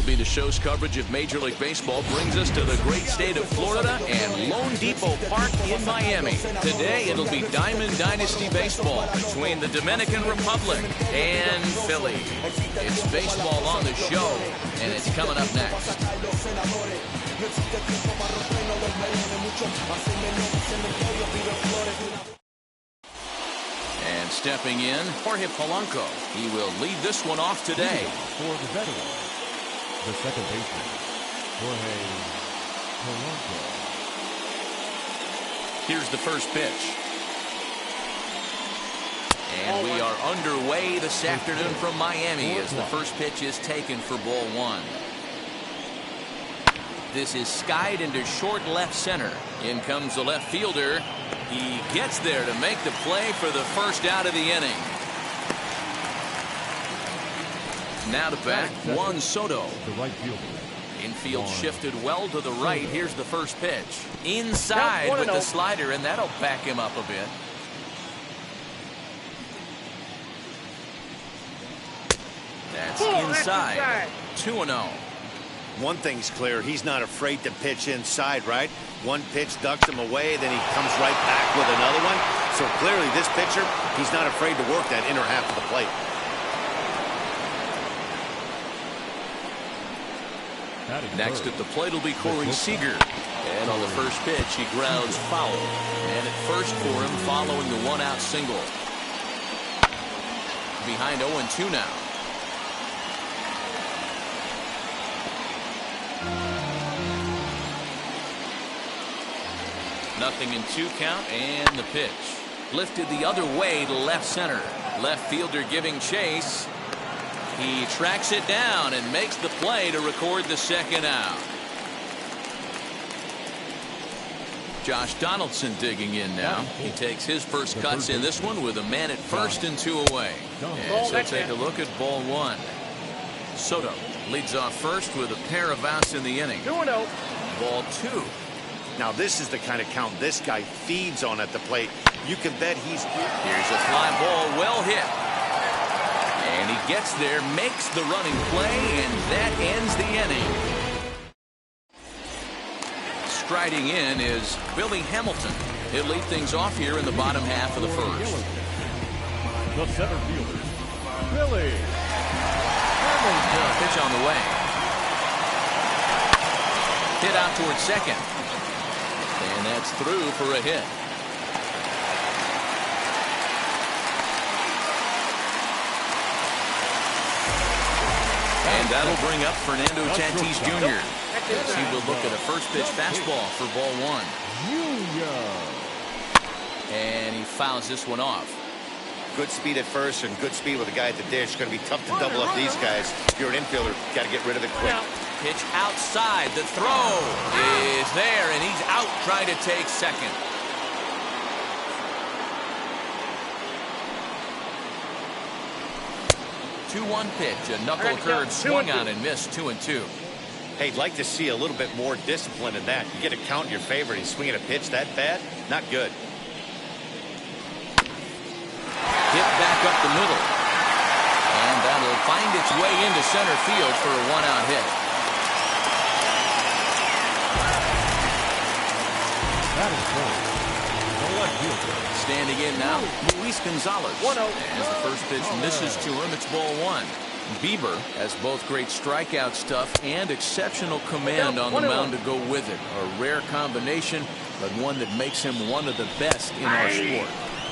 MLB The Show's coverage of Major League Baseball brings us to the great state of Florida and Lone Depot Park in Miami. Today, it'll be Diamond Dynasty Baseball between the Dominican Republic and Philly. It's baseball on the show, and it's coming up next. And stepping in, Jorge Polanco. He will lead this one off today. For the veteran, the second baseman, Jorge Polanco. Here's the first pitch. And we are underway this afternoon from Miami as the first pitch is taken for ball one. This is skied into short left center. In comes the left fielder. He gets there to make the play for the first out of the inning. Now to bat, Juan Soto. The right fielder. Infield shifted well to the right. Here's the first pitch. Inside with the slider, and that'll back him up a bit. That's inside. 2-0. One thing's clear, he's not afraid to pitch inside, right? One pitch ducks him away, then he comes right back with another one. So clearly this pitcher, he's not afraid to work that inner half of the plate. Next at the plate will be Corey Seager. And on the first pitch, he grounds foul. And at first for him following the one-out single. Behind 0-2 now. Nothing in 2 count, and the pitch. Lifted the other way to left center. Left fielder giving chase. He tracks it down and makes the play to record the second out. Josh Donaldson digging in now. He takes his first cuts in this one with a man at first and 2 away. And so take a look at ball one. Soto leads off first with a pair of outs in the inning. 2-0. Ball 2. Now this is the kind of count this guy feeds on at the plate. You can bet he's... Here's a fly ball, well hit. And he gets there, makes the running play, and that ends the inning. Striding in is Billy Hamilton. He'll lead things off here in the bottom half of the first. The center fielder, Billy Hamilton. Pitch on the way. Hit out towards second. And that's through for a hit. And that'll bring up Fernando Tatis Jr. as he will look at a first pitch fastball for ball one. And he fouls this one off. Good speed at first and good speed with a guy at the dish. Going to be tough to double up these guys. If you're an infielder, got to get rid of it quick. Pitch outside. The throw is there, and he's out trying to take second. Two-one pitch. A knuckle curve swung on and missed. 2-2. Hey, I'd like to see a little bit more discipline in that. You get a count in your favor and he's swinging a pitch that bad. Not good. Hit back up the middle. And that'll find its way into center field for a one-out hit. That is cold. Standing in now, Luis Gonzalez. 1-0. As the first pitch misses to him, it's ball one. Bieber has both great strikeout stuff and exceptional command on the mound to go with it. A rare combination, but one that makes him one of the best in our sport.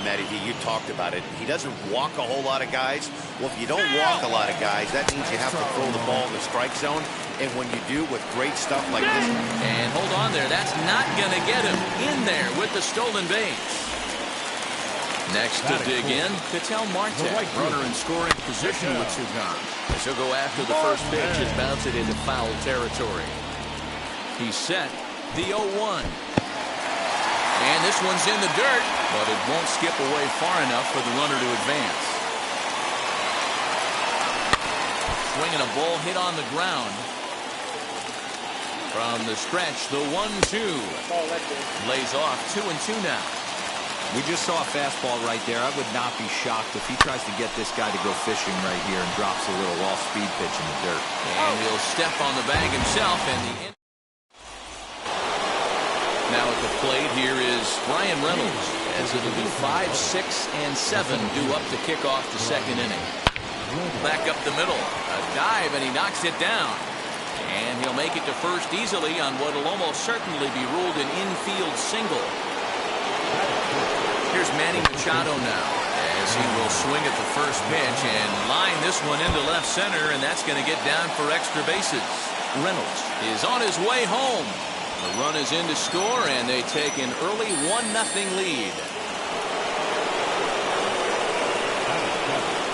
Matty D, you talked about it. He doesn't walk a whole lot of guys. Well, if you don't walk a lot of guys, that means you have to throw the ball in the strike zone. And when you do with great stuff like this. And hold on there. That's not going to get him in there with the stolen base. Next to dig in, Ketel Marte, runner in scoring position with 2 gone. As he'll go after the first pitch and bounce it into foul territory. He's set the 0-1. And this one's in the dirt, but it won't skip away far enough for the runner to advance. Swinging a ball hit on the ground. From the stretch, the 1-2. Lays off 2-2 now. We just saw a fastball right there. I would not be shocked if he tries to get this guy to go fishing right here and drops a little off-speed pitch in the dirt. And he'll step on the bag himself. And now at the plate here is Brian Reynolds, as it'll be 5, 6, and 7 due up to kick off the second inning. Back up the middle, a dive, and he knocks it down. And he'll make it to first easily on what will almost certainly be ruled an infield single. Here's Manny Machado now, as he will swing at the first pitch and line this one into left center, and that's going to get down for extra bases. Reynolds is on his way home. The run is in to score, and they take an early 1-0 lead.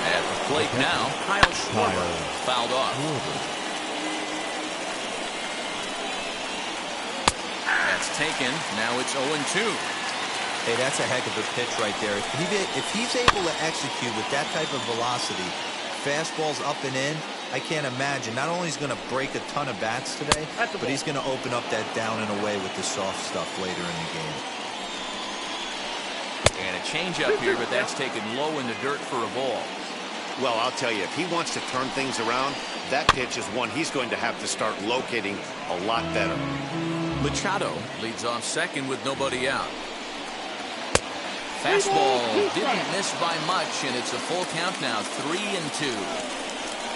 At the plate now, Kyle Schwarber fouled off. That's taken. Now it's 0-2. Hey, that's a heck of a pitch right there. If he's able to execute with that type of velocity, fastballs up and in, I can't imagine. Not only is he going to break a ton of bats today, but he's going to open up that down and away with the soft stuff later in the game. And a changeup here, but that's taken low in the dirt for a ball. Well, I'll tell you, if he wants to turn things around, that pitch is one he's going to have to start locating a lot better. Machado leads off second with nobody out. Fastball didn't miss by much, and it's a full count now, 3-2.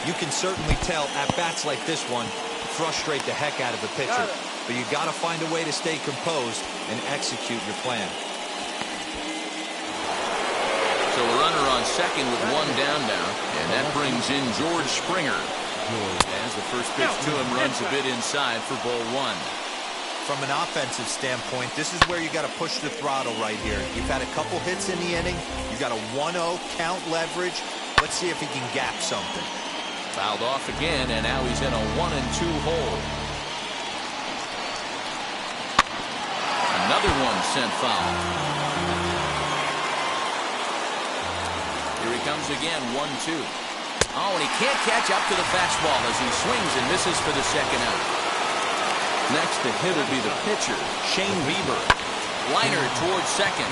You can certainly tell at bats like this one frustrate the heck out of the pitcher, but you got to find a way to stay composed and execute your plan. So a runner on second with one down now, and that brings in George Springer. As the first pitch to him runs a bit inside for ball one. From an offensive standpoint, this is where you got to push the throttle right here. You've had a couple hits in the inning. You got a 1-0 count leverage. Let's see if he can gap something. Fouled off again, and now he's in a 1-2 hole. Another one sent foul. Here he comes again, 1-2. Oh, and he can't catch up to the fastball as he swings and misses for the second out. Next to hit will be the pitcher, Shane Bieber. Liner towards second.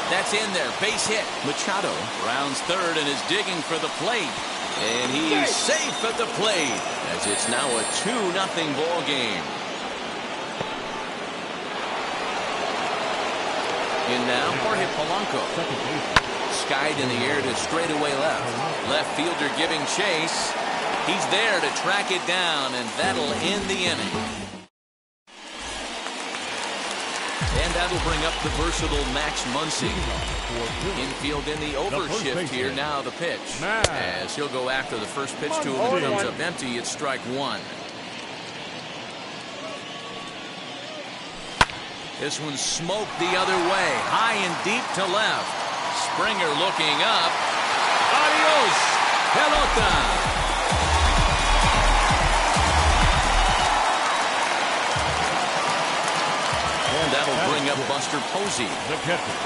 That's in there, base hit. Machado rounds third and is digging for the plate. And he's safe at the plate, as it's now a 2-0 ball game. In now, Jorge Polanco. Skied in the air to straightaway left. Left fielder giving chase. He's there to track it down, and that'll end the inning. And that'll bring up the versatile Max Muncy. Infield in the overshift here. Now the pitch. As he'll go after the first pitch to him. It comes up empty. It's strike one. This one's smoked the other way. High and deep to left. Springer looking up. Adios, pelota. And that'll bring up Buster Posey. The catcher,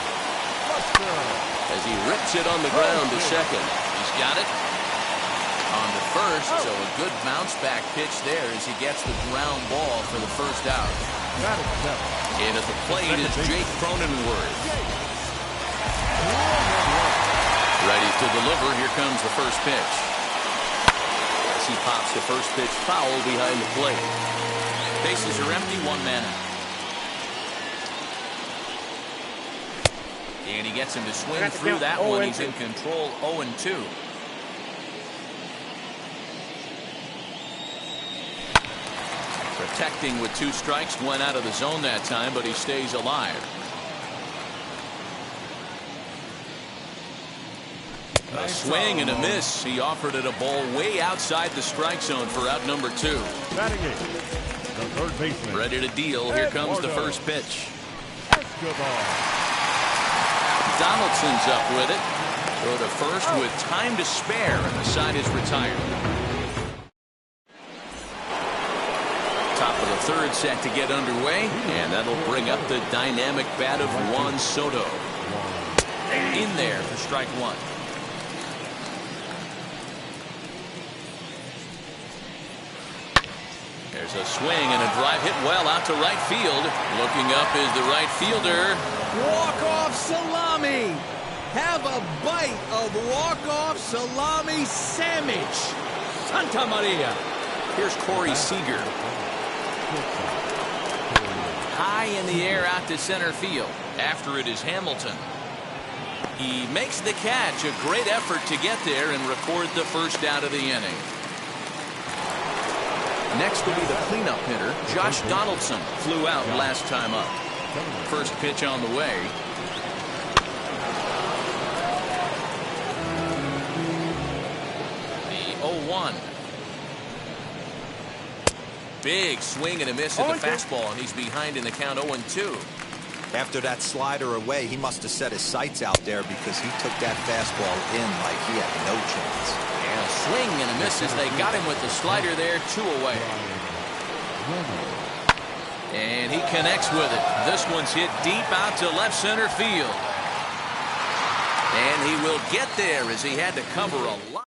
Buster. As he rips it on the ground to second. He's got it on the first, so a good bounce back pitch there as he gets the ground ball for the first out. And at the plate is Jake Cronenworth. Ready to deliver. Here comes the first pitch. As he pops the first pitch foul behind the plate. Bases are empty, one man out. And he gets him to swing through that one. He's in control, 0-2. Protecting with two strikes, went out of the zone that time, but he stays alive. A swing and a miss. He offered it a ball way outside the strike zone for out number two. Batting it, the third baseman. Ready to deal. Here comes the first pitch. Donaldson's up with it. Throw to first with time to spare, and the side is retired. Top of the third set to get underway, and that'll bring up the dynamic bat of Juan Soto. In there for strike one. There's a swing and a drive hit well out to right field. Looking up is the right fielder. Walk-off salami. Have a bite of walk-off salami sandwich. Santa Maria. Here's Corey Seager. High in the air out to center field. After it is Hamilton. He makes the catch. A great effort to get there and record the first out of the inning. Next will be the cleanup hitter, Josh Donaldson. Flew out last time up. First pitch on the way. The 0-1. Big swing and a miss at the fastball, and he's behind in the count 0-2. After that slider away, he must have set his sights out there because he took that fastball in like he had no chance. And a swing and a miss as they got him with the slider there, 2 away. And he connects with it. This one's hit deep out to left center field. And he will get there as he had to cover a lot.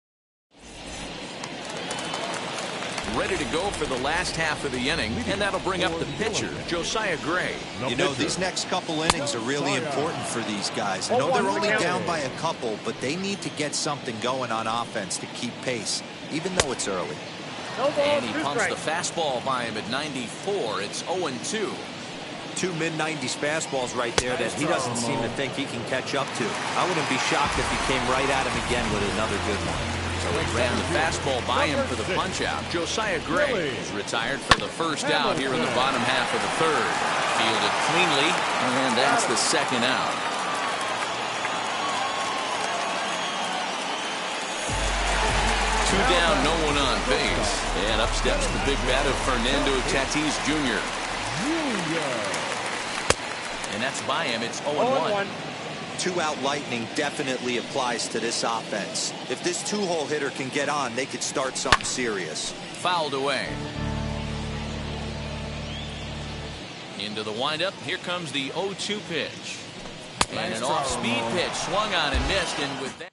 Ready to go for the last half of the inning, and that'll bring up the pitcher, Josiah Gray. You know, these next couple innings are really important for these guys. I know they're only down by a couple, but they need to get something going on offense to keep pace, even though it's early. And he pumps the fastball by him at 94. It's 0-2. 2 mid-90s fastballs right there that he doesn't seem to think he can catch up to. I wouldn't be shocked if he came right at him again with another good one. So he ran the fastball by him for the punch-out. Josiah Gray is retired for the first out here in the bottom half of the third. Fielded cleanly, and that's the second out. Two down, no one on base. And up steps the big bat of Fernando Tatis Jr. And that's by him. It's 0-1. 2-out lightning definitely applies to this offense. If this 2-hole hitter can get on, they could start something serious. Fouled away. Into the windup. Here comes the 0-2 pitch. And an off-speed pitch swung on and missed. And with that,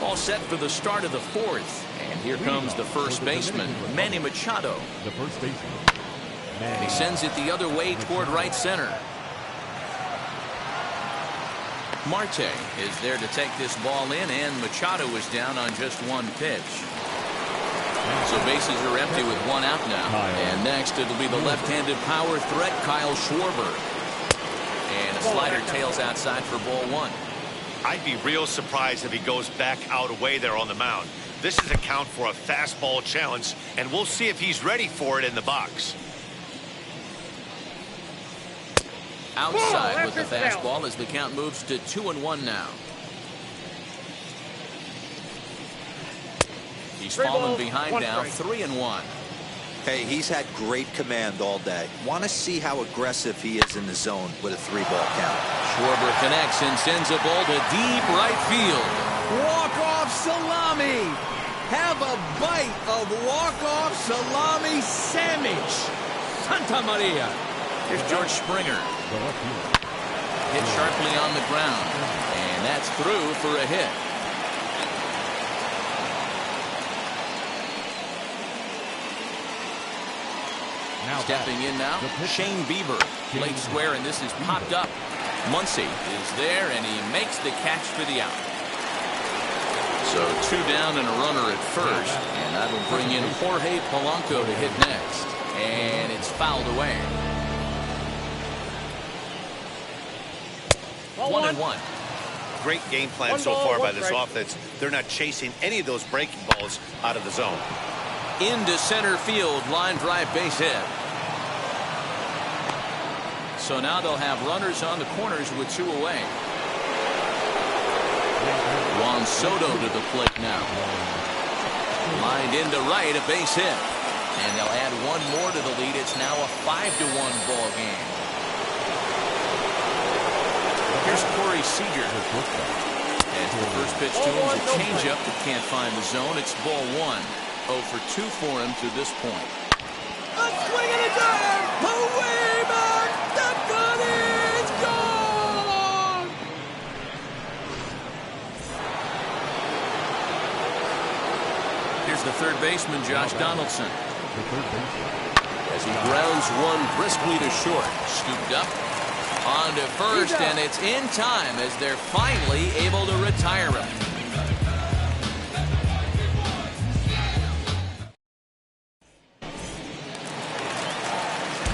all set for the start of the fourth. And here comes the first baseman, Manny Machado. The first baseman. And he sends it the other way toward right center. Marte is there to take this ball in, and Machado is down on just one pitch. So bases are empty with 1 out now. And next it'll be the left-handed power threat, Kyle Schwarber. And a slider tails outside for ball 1. I'd be real surprised if he goes back out away there on the mound. This is a count for a fastball challenge, and we'll see if he's ready for it in the box. Outside with the fastball as the count moves to 2-1 now. He's fallen behind now, 3-1. Hey, he's had great command all day. Want to see how aggressive he is in the zone with a 3-ball count. Schwarber connects and sends a ball to deep right field. Walk-off salami. Have a bite of walk-off salami sandwich. Santa Maria. Here's George Springer. Hit sharply on the ground. And that's through for a hit. Stepping in now, Shane Bieber. Played square, and this is popped up. Muncy is there, and he makes the catch for the out. So 2 down and a runner at first. And that'll bring in Jorge Polanco to hit next. And it's fouled away. 1-1. Great game plan so far by this offense. They're not chasing any of those breaking balls out of the zone. Into center field, line drive base hit. So now they'll have runners on the corners with 2 away. Juan Soto to the plate now. Lined into right, a base hit. And they'll add 1 more to the lead. It's now a 5-1 ball game. Here's Corey Seager. And the first pitch to him is a changeup that can't find the zone. It's ball 1. 0 for 2 for him to this point. A swing and a drive. Away back. The gun is gone. Here's the third baseman Josh Donaldson. The third baseman. As he grounds one briskly to short. Scooped up. On to first, and it's in time as they're finally able to retire him.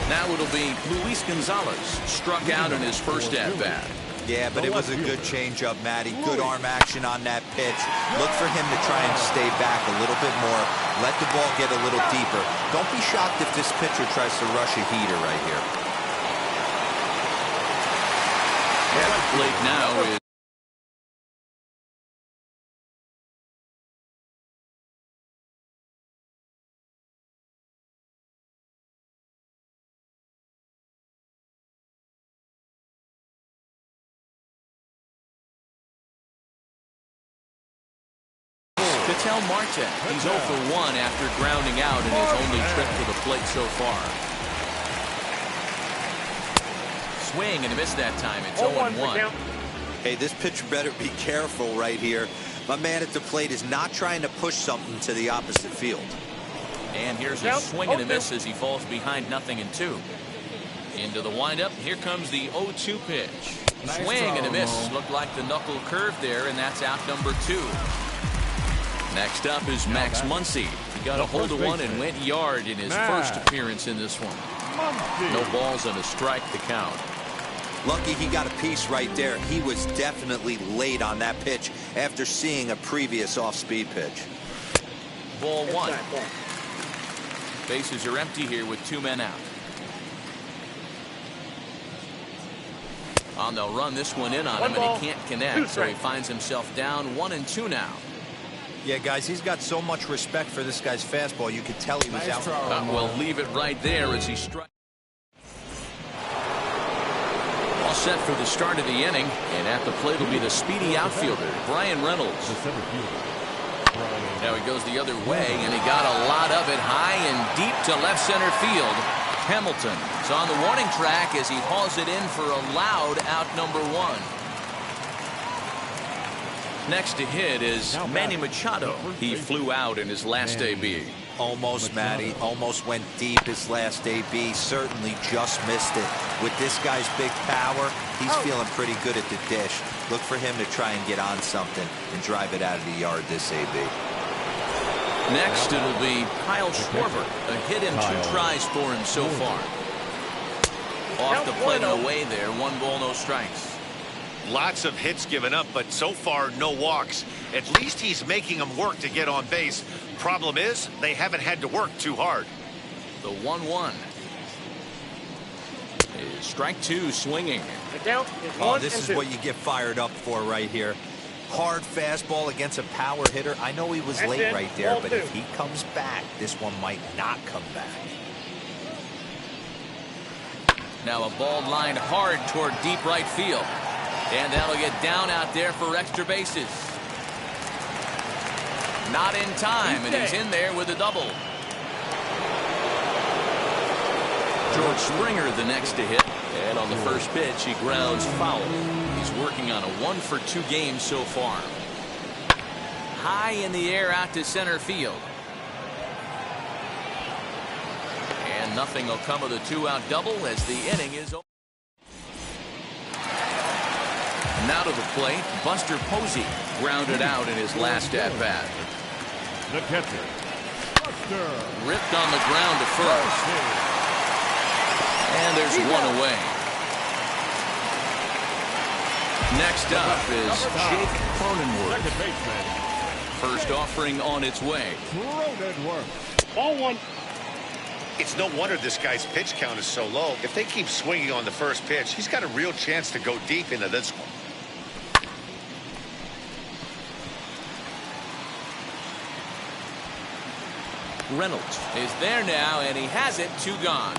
Now it'll be Luis Gonzalez, struck out in his first at-bat. Yeah, but it was a good changeup, Matty. Good arm action on that pitch. Look for him to try and stay back a little bit more. Let the ball get a little deeper. Don't be shocked if this pitcher tries to rush a heater right here. At the plate now is Marte. He's 0 for 1 after grounding out in his only trip to the plate so far. Swing and a miss that time. It's 0-1. Hey, this pitcher better be careful right here. My man at the plate is not trying to push something to the opposite field. And here's a swing and a miss as he falls behind 0-2. Into the windup. Here comes the 0-2 pitch. Swing and a miss. Looked like the knuckle curve there, and that's out number 2. Next up is Max Muncy. He got a hold of one and went yard in his first appearance in this one. No balls and a strike to count. Lucky he got a piece right there. He was definitely late on that pitch after seeing a previous off-speed pitch. Ball 1. Bases are empty here with 2 men out. They'll run this one in on him, and he can't connect, so he finds himself down 1-2 now. Yeah, guys, he's got so much respect for this guy's fastball. You could tell he was out. Well, leave it right there as he strikes. All set for the start of the inning, and at the plate will be the speedy outfielder, Brian Reynolds. Now he goes the other way, and he got a lot of it high and deep to left center field. Hamilton is on the warning track as he hauls it in for a loud out number 1. Next to hit is Manny Machado. He flew out in his last AB. Almost, Matty. Almost went deep his last AB. Certainly just missed it. With this guy's big power, he's feeling pretty good at the dish. Look for him to try and get on something and drive it out of the yard this AB. Next, it'll be Kyle Schwarber. A hit in 2 tries for him so far. Off the plate and away there. 1 ball, no strikes. Lots of hits given up, but so far no walks. At least he's making them work to get on base. Problem is, they haven't had to work too hard. The 1-1 is strike 2, swinging. Oh, this is what you get fired up for right here. Hard fastball against a power hitter. I know he was late right there, but if he comes back, this one might not come back. Now a ball lined hard toward deep right field. And that'll get down out there for extra bases. Not in time, and he's in there with a double. George Springer the next to hit. And on the first pitch, he grounds foul. He's working on a 1-for-2 game so far. High in the air out to center field. And nothing will come of the 2-out double as the inning is over. Now to the plate, Buster Posey grounded out in his last at-bat. The catcher, Buster. Ripped on the ground to first. And there's 1 away. Next up is Jake Cronenworth. Second baseman. First offering on its way. Cronenworth. Ball 1. It's no wonder this guy's pitch count is so low. If they keep swinging on the first pitch, he's got a real chance to go deep into this one. Reynolds is there now, and he has it. 2 gone.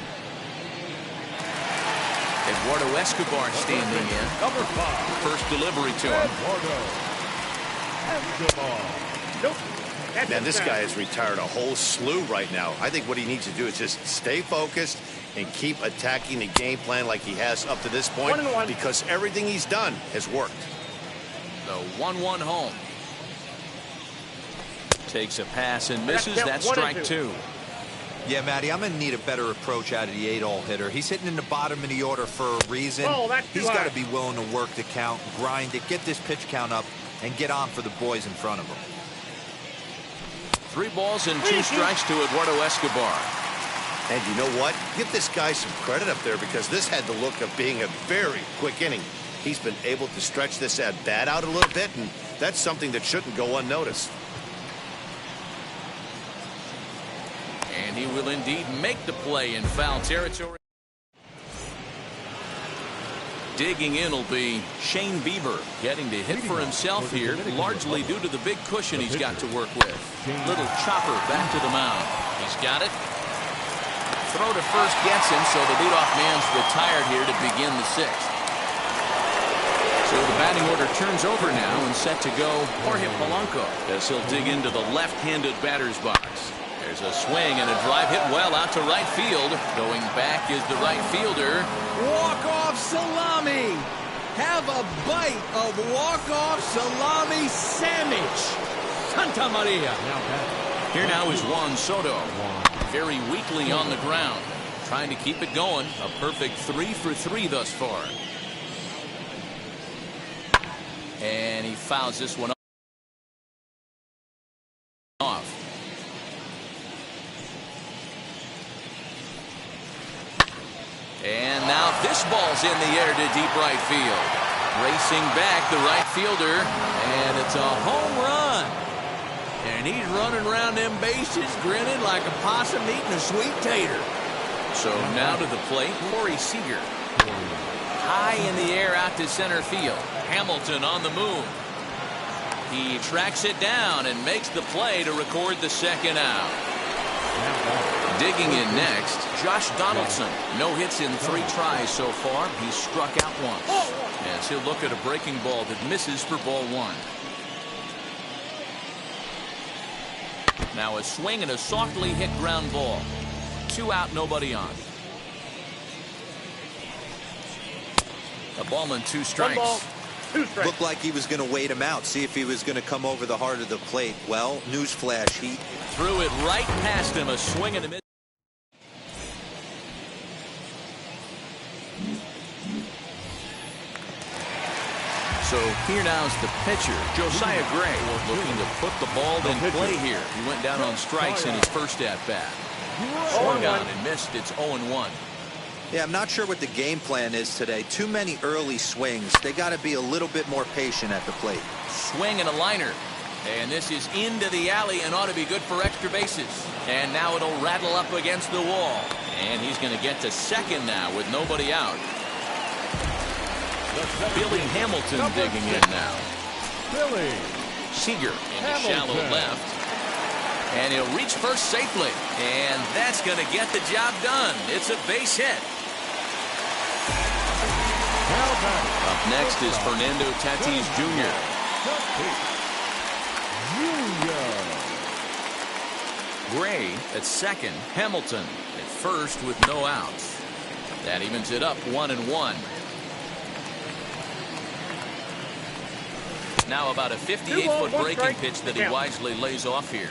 Eduardo Escobar standing in. Number 5. First delivery to him. Man, this guy has retired a whole slew right now. I think what he needs to do is just stay focused and keep attacking the game plan like he has up to this point, because everything he's done has worked. The 1-1 home. Takes a pass and misses. That's strike 2. Yeah, Matty, I'm going to need a better approach out of the 8-hole hitter. He's hitting in the bottom of the order for a reason. He's got to be willing to work the count, grind it, get this pitch count up, and get on for the boys in front of him. 3 balls and 2 strikes to Eduardo Escobar. And you know what? Give this guy some credit up there, because this had the look of being a very quick inning. He's been able to stretch this at bat out a little bit, and that's something that shouldn't go unnoticed. And he will indeed make the play in foul territory. Digging in will be Shane Bieber, getting to hit for himself here, largely due to the big cushion he's got to work with. Little chopper back to the mound. He's got it. Throw to first gets him, so the leadoff man's retired here to begin the 6th. So the batting order turns over now and set to go Jorge Polanco as he'll dig into the left-handed batter's box. There's a swing and a drive hit well out to right field. Going back is the right fielder. Walk-off salami. Have a bite of walk-off salami sandwich. Santa Maria. Here now is Juan Soto. Very weakly on the ground. Trying to keep it going. A perfect 3 for 3 thus far. And he fouls this one off. And now this ball's in the air to deep right field. Racing back the right fielder, and it's a home run. And he's running around them bases grinning like a possum eating a sweet tater. So now to the plate, Corey Seager. High in the air out to center field. Hamilton on the move. He tracks it down and makes the play to record the second out. Digging in next, Josh Donaldson. No hits in 3 tries so far. He's struck out once. As he'll look at a breaking ball that misses for ball 1. Now a swing and a softly hit ground ball. 2 out, nobody on. A ball and 2 strikes. Looked like he was going to wait him out, see if he was going to come over the heart of the plate. Well, newsflash, he threw it right past him. A swing and a miss. So here now's the pitcher, Josiah Gray, looking to put the ball in play here. He went down on strikes in his first at-bat. Swung on and missed. It's 0-1. Yeah, I'm not sure what the game plan is today. Too many early swings. They got to be a little bit more patient at the plate. Swing and a liner. And this is into the alley and ought to be good for extra bases. And now it'll rattle up against the wall. And he's going to get to second now with nobody out. Billy Hamilton digging in now. Billy Seager in the shallow left. And he'll reach first safely. And that's going to get the job done. It's a base hit. Up next is Fernando Tatis Jr. Gray at second. Hamilton at first with no outs. That evens it up 1-1. Now about a 58-foot breaking pitch that he wisely lays off here.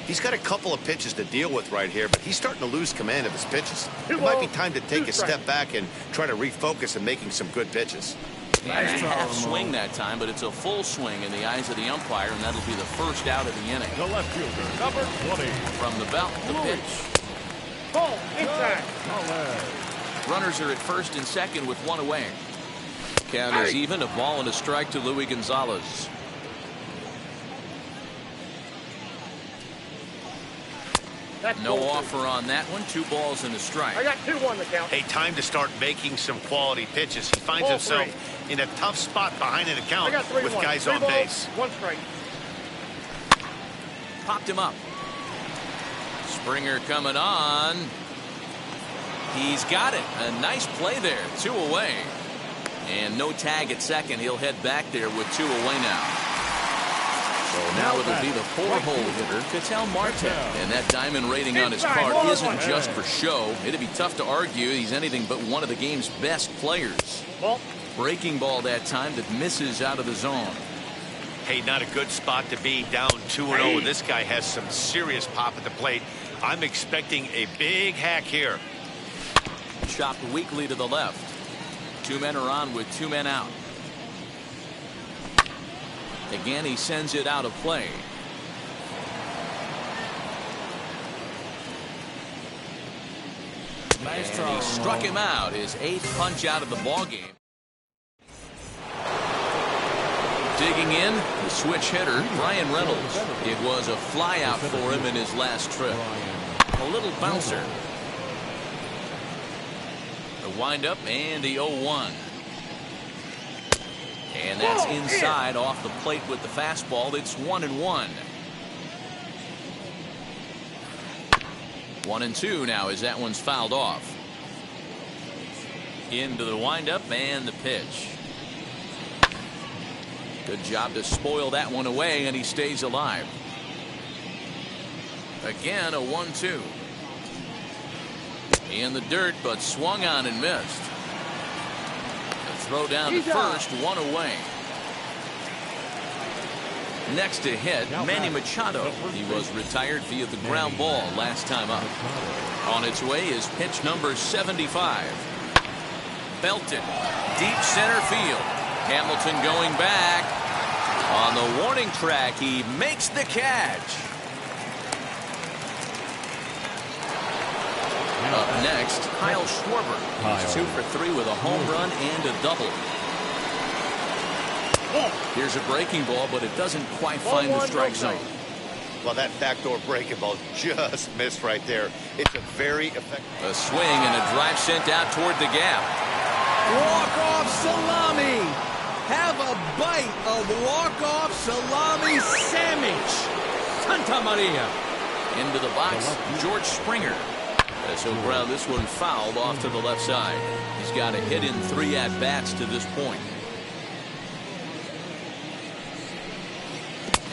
He's got a couple of pitches to deal with right here, but he's starting to lose command of his pitches. It might be time to take a step back and try to refocus and making some good pitches. And a half swing that time, but it's a full swing in the eyes of the umpire, and that'll be the first out of the inning. The left fielder, number 20. From the belt, the pitch. Ball inside. Runners are at first and second with 1 away. Count is even. A ball and a strike to Luis Gonzalez. No offer on that one. 2 balls and a strike. I got 2-1 the count. Hey, time to start making some quality pitches. He finds himself in a tough spot behind an account with guys on base. 1 strike. Popped him up. Springer coming on. He's got it. A nice play there. 2 away. And no tag at second. He'll head back there with 2 away now. So now it'll be the 4-hole hitter, Ketel Marte. And that diamond rating on his card isn't just for show. It'd be tough to argue he's anything but one of the game's best players. Breaking ball that time that misses out of the zone. Hey, not a good spot to be, down 2-0. This guy has some serious pop at the plate. I'm expecting a big hack here. Chopped weakly to the left. 2 men are on with 2 men out. Again, he sends it out of play. Nice and try. he struck him out. His 8th punch out of the ballgame. Digging in, the switch hitter, Brian Reynolds. It was a flyout for him in his last trip. A little bouncer. The windup and the 0-1. And that's inside off the plate with the fastball. It's 1-1. 1-2 now as that one's fouled off. Into the windup and the pitch. Good job to spoil that one away, and he stays alive. Again, a 1-2. In the dirt, but swung on and missed. The throw down to first, 1 away. Next to hit, Manny Machado. He was retired via the ground ball last time up. On its way is pitch number 75. Belted, deep center field. Hamilton going back. On the warning track, he makes the catch. Up next, Kyle Schwarber. He's 2 for 3 with a home run and a double. Here's a breaking ball, but it doesn't quite find the strike zone. Well, that backdoor breaking ball just missed right there. It's a very effective. A swing and a drive sent out toward the gap. Walk-off salami. Have a bite of walk-off salami sandwich. Santa Maria. Into the box, George Springer. As he'll ground this one fouled off to the left side. He's got a hit in 3 at-bats to this point.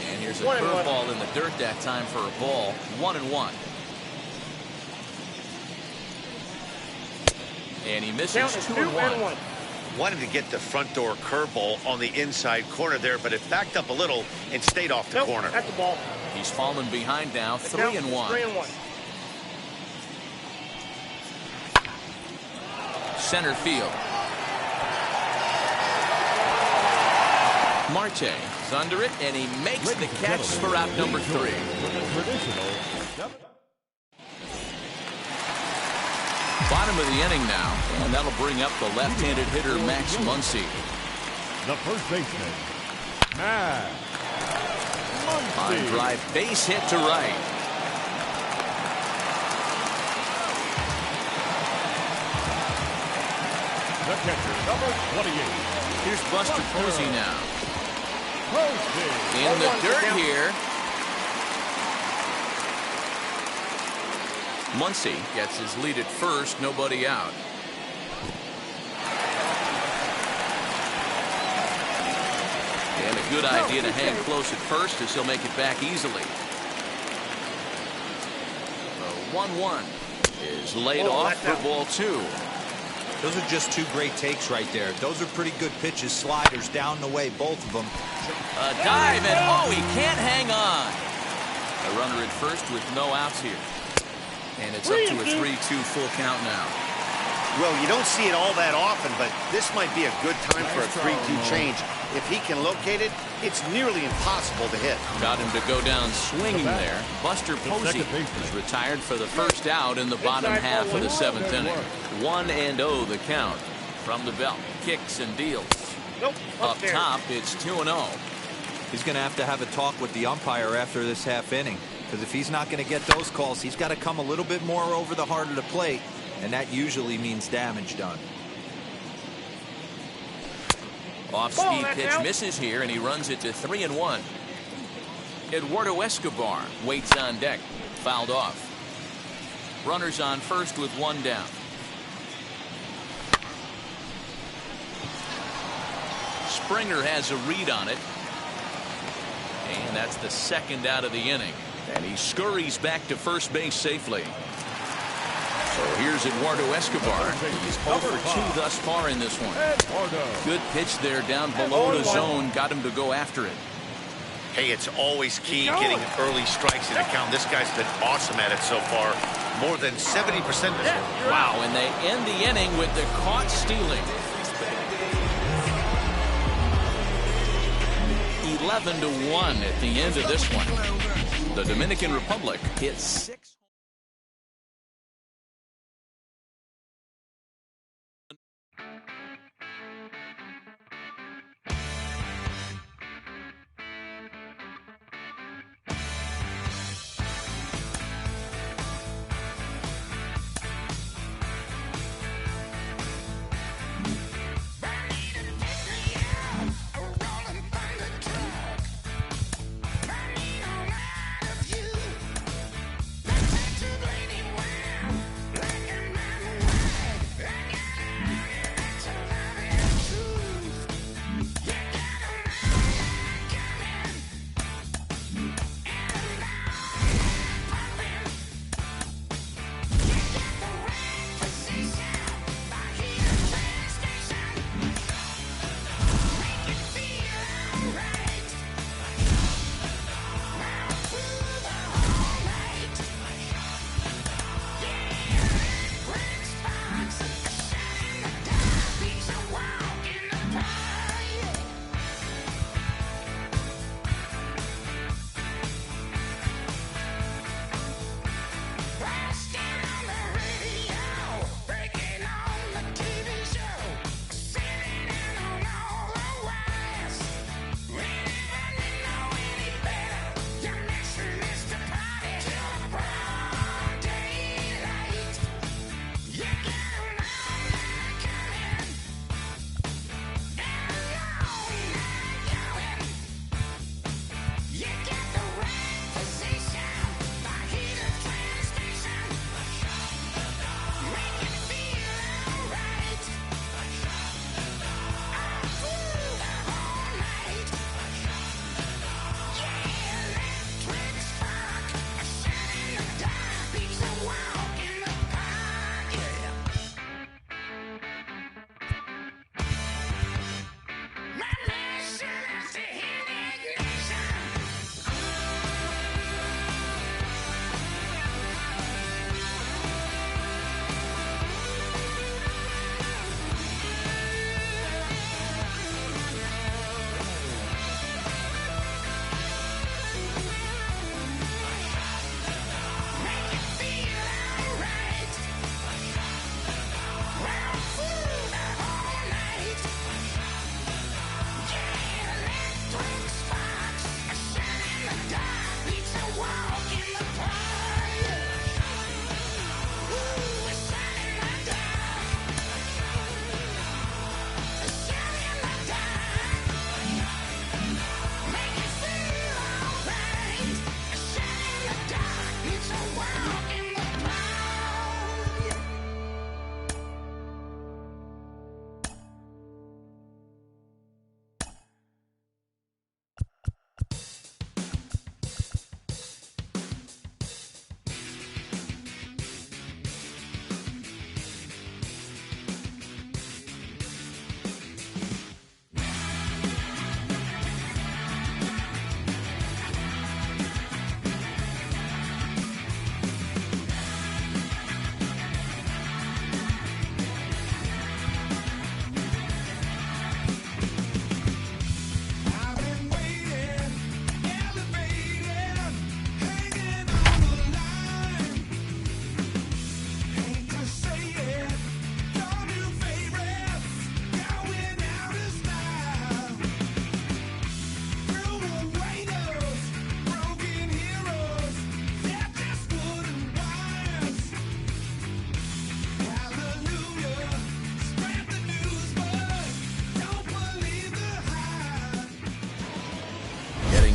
And here's a curveball in the dirt that time for a ball. 1-1. And he misses 2-1. Wanted to get the front door curveball on the inside corner there, but it backed up a little and stayed off the corner. At the ball. He's fallen behind now, 3-1. 3-1. Center field. Marte is under it, and he makes the catch for out number 3. Bottom of the inning now, and that'll bring up the left-handed hitter Max Muncy. The first baseman, Max Muncy. Line drive, base hit to right. The catcher, number 28. Here's Buster Posey now. Posey. In the dirt here. Muncy gets his lead at first, nobody out. And a good idea to hang close at first as he'll make it back easily. The 1-1 is laid off for ball 2. Those are just 2 great takes right there. Those are pretty good pitches, sliders down the way, both of them. A dive, and oh, he can't hang on. A runner at first with no outs here. And it's up to a 3-2 full count now. Well, you don't see it all that often, but this might be a good time for a 3-2 change. If he can locate it, it's nearly impossible to hit. Got him to go down swinging there. Buster Posey is retired for the first out in the bottom half of the 7th inning. 1-0 the count. From the belt, kicks and deals. Up top, it's 2-0. He's going to have a talk with the umpire after this half inning. Because if he's not going to get those calls, he's got to come a little bit more over the heart of the plate. And that usually means damage done. Off-speed pitch misses here, and he runs it to 3-1. Eduardo Escobar waits on deck. Fouled off. Runners on first with 1 down. Springer has a read on it. And that's the 2nd out of the inning. And he scurries back to first base safely. So here's Eduardo Escobar. He's 0 for 2 thus far in this one. Good pitch there down below the zone. Got him to go after it. Hey, it's always key getting early strikes in a count. This guy's been awesome at it so far. More than 70% this one. Wow, and they end the inning with the caught stealing. 11-1 at the end of this one. The Dominican Republic hits 6.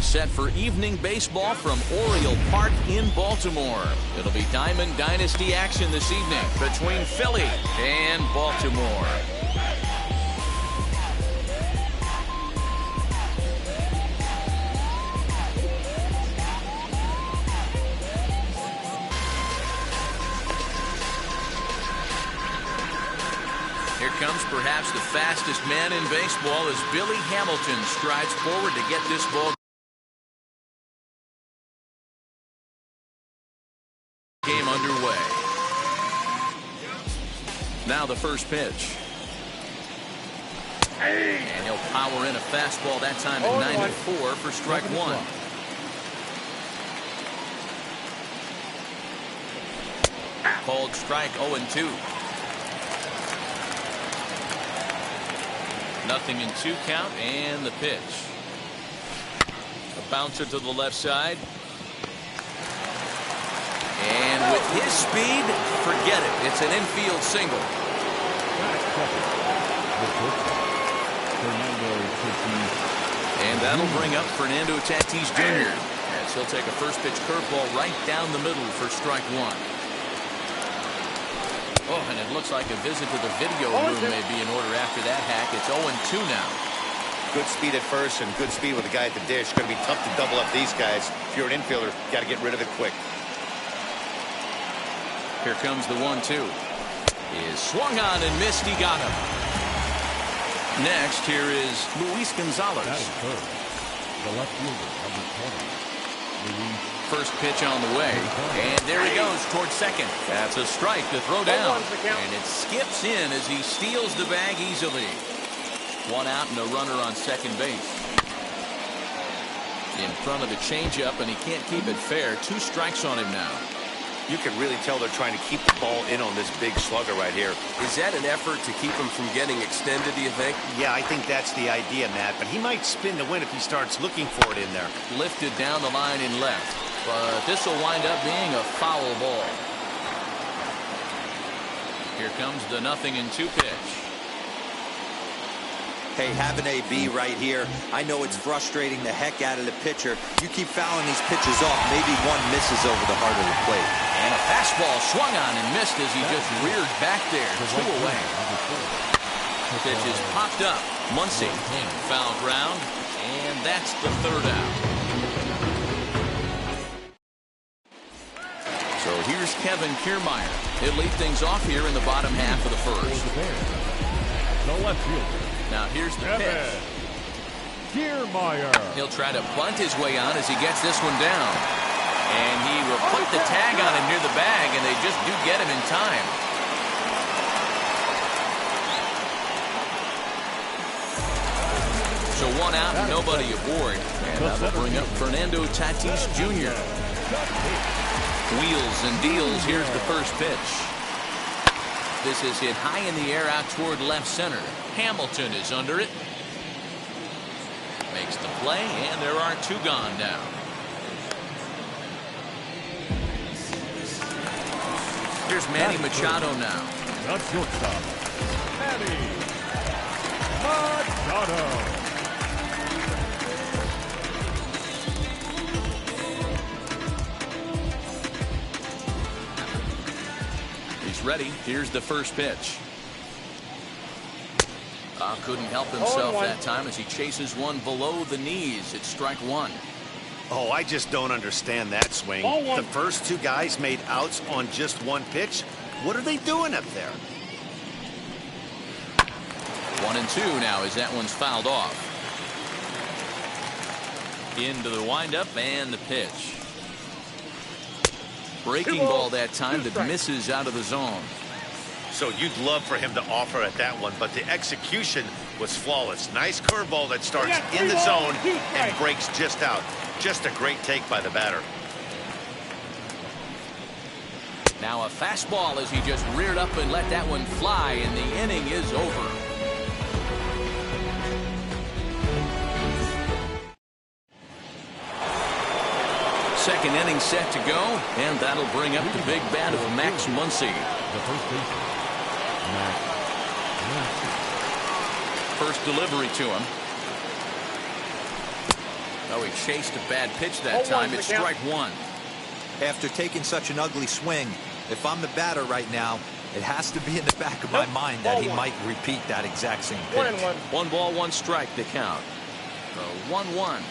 Set for evening baseball from Oriole Park in Baltimore. It'll be Diamond Dynasty action this evening between Philly and Baltimore. Here comes perhaps the fastest man in baseball as Billy Hamilton strides forward to get this ball. underway. Now the first pitch. And he'll power in a fastball that time at 94 for strike one. Called strike 0-2. Nothing in 2 count, and the pitch. A bouncer to the left side. And with his speed, forget it. It's an infield single. And that'll bring up Fernando Tatis Jr. as he'll take a first pitch curveball right down the middle for strike one. Oh, and it looks like a visit to the video room may be in order after that hack. It's 0-2 now. Good speed at first and good speed with the guy at the dish. Going to be tough to double up these guys. If you're an infielder, got to get rid of it quick. Here comes the 1-2. Is swung on and missed. He got him. Next, here is Luis Gonzalez. That is third. The left fielder, number 20. Luis. First pitch on the way, and there he goes towards second. That's a strike to throw down, and it skips in as he steals the bag easily. 1 out and a runner on second base. In front of the changeup, and he can't keep it fair. 2 strikes on him now. You can really tell they're trying to keep the ball in on this big slugger right here. Is that an effort to keep him from getting extended, do you think? Yeah, I think that's the idea, Matt, but he might spin to win if he starts looking for it in there. Lifted down the line in left, but this will wind up being a foul ball. Here comes the 0-2 pitch. Hey, have an AB right here. I know it's frustrating the heck out of the pitcher. You keep fouling these pitches off, maybe one misses over the heart of the plate. And a fastball swung on and missed as he just reared back there. 2 away. Pitch is popped up. Muncy, foul ground, and that's the 3rd out. So here's Kevin Kiermaier. He'll lead things off here in the bottom half of the first. The left fielder. Now here's the pitch. Kiermaier. He'll try to bunt his way on as he gets this one down. And he will put the tag on him near the bag, and they just do get him in time. So 1 out and nobody aboard. And that will bring up Fernando Tatis Jr. Wheels and deals. Here's the first pitch. This is hit high in the air out toward left center. Hamilton is under it. Makes the play, and there are 2 gone now. Here's Manny Machado now. The shortstop, Manny Machado. Ready. Here's the first pitch. Couldn't help himself that time as he chases one below the knees. It's strike 1. Oh, I just don't understand that swing. The first 2 guys made outs on just 1 pitch. What are they doing up there? 1-2 now as that one's fouled off. Into the windup and the pitch. Breaking ball that time that misses out of the zone. So you'd love for him to offer at that one, but the execution was flawless. Nice curveball that starts in the zone and breaks just out. Just a great take by the batter. Now a fastball as he just reared up and let that one fly, and the inning is over. Second inning set to go, and that'll bring up the big bat of Max Muncy. The first baseman, Max Muncy. First delivery to him. Oh, he chased a bad pitch that time. It's strike 1. After taking such an ugly swing, if I'm the batter right now, it has to be in the back of my mind that he might repeat that exact same pitch. 1 ball, 1 strike to count. 1-1.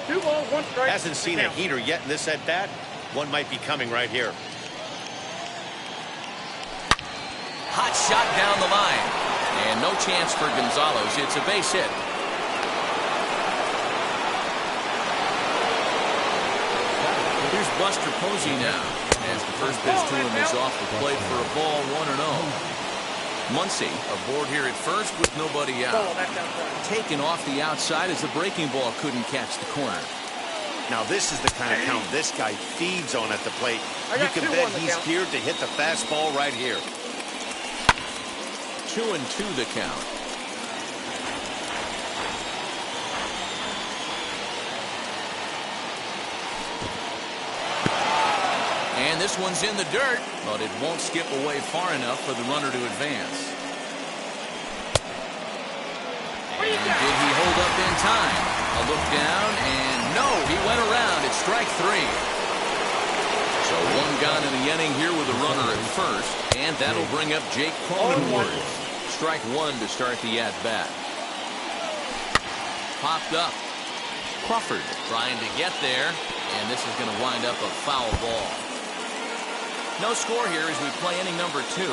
2 balls, 1 strike. Hasn't seen a heater yet in this at bat. One might be coming right here. Hot shot down the line. And no chance for Gonzalez. It's a base hit. Here's Buster Posey now, as the first pitch to him is off the plate for a ball, 1-0. Muncy aboard here at first with nobody out. Taken off the outside as the breaking ball couldn't catch the corner. Now this is the kind of count this guy feeds on at the plate. You can bet he's geared to hit the fastball right here. 2-2 the count. And this one's in the dirt, but it won't skip away far enough for the runner to advance. And did he hold up in time? A look down, and no, he went around. It's strike 3. So one gone in the inning here with a runner at first, and that'll bring up Jake Cronenworth. Strike 1 to start the at-bat. Popped up. Crawford trying to get there, and this is going to wind up a foul ball. No score here as we play inning number 2.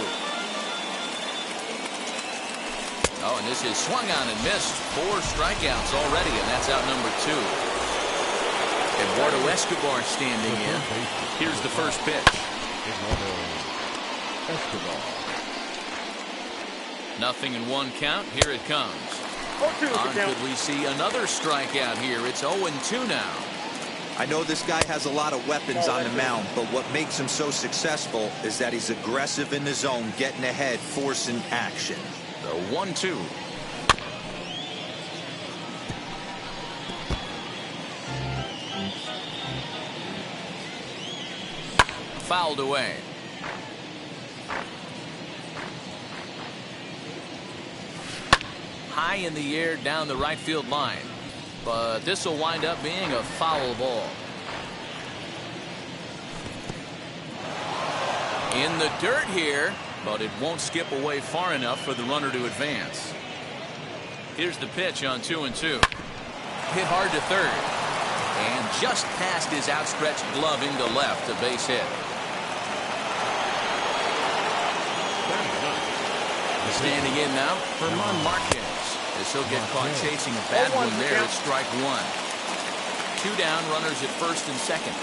Oh, and this is swung on and missed. 4 strikeouts already, and that's out number 2. Eduardo Escobar standing in. Here's the first pitch. Nothing in 1 count. Here it comes. Could we see another strikeout here? It's 0-2 now. I know this guy has a lot of weapons on the mound, but what makes him so successful is that he's aggressive in the zone, getting ahead, forcing action. The 1-2. Fouled away. High in the air down the right field line. But this will wind up being a foul ball. In the dirt here, but it won't skip away far enough for the runner to advance. Here's the pitch on 2-2. Hit hard to third. And just past his outstretched glove into left, a base hit. Standing in now, Herman Marquez. As he'll get caught chasing a bad one there at strike 1. 2 down, runners at first and second.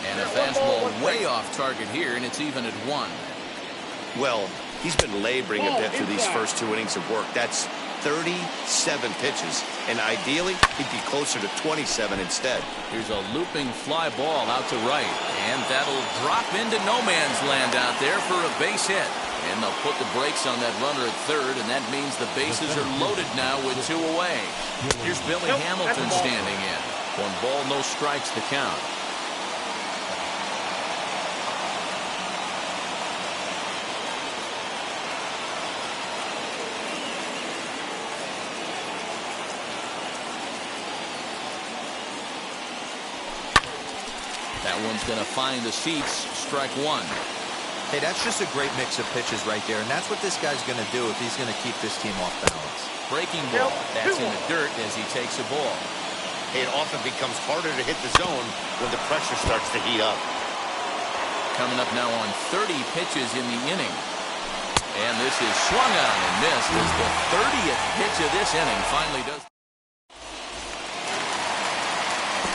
And a fastball way off target here, and it's even at 1. Well, he's been laboring a bit through these first 2 innings of work. That's 37 pitches, and ideally, he'd be closer to 27 instead. Here's a looping fly ball out to right, and that'll drop into no man's land out there for a base hit. And they'll put the brakes on that runner at third, and that means the bases are loaded now with 2 away. Here's Billy Hamilton standing in. 1 ball, no strikes to count. That one's going to find the seats. Strike 1. Hey, that's just a great mix of pitches right there, and that's what this guy's going to do if he's going to keep this team off balance. Breaking ball. That's in the dirt as he takes a ball. It often becomes harder to hit the zone when the pressure starts to heat up. Coming up now on 30 pitches in the inning. And this is swung on and missed as the 30th pitch of this inning finally does.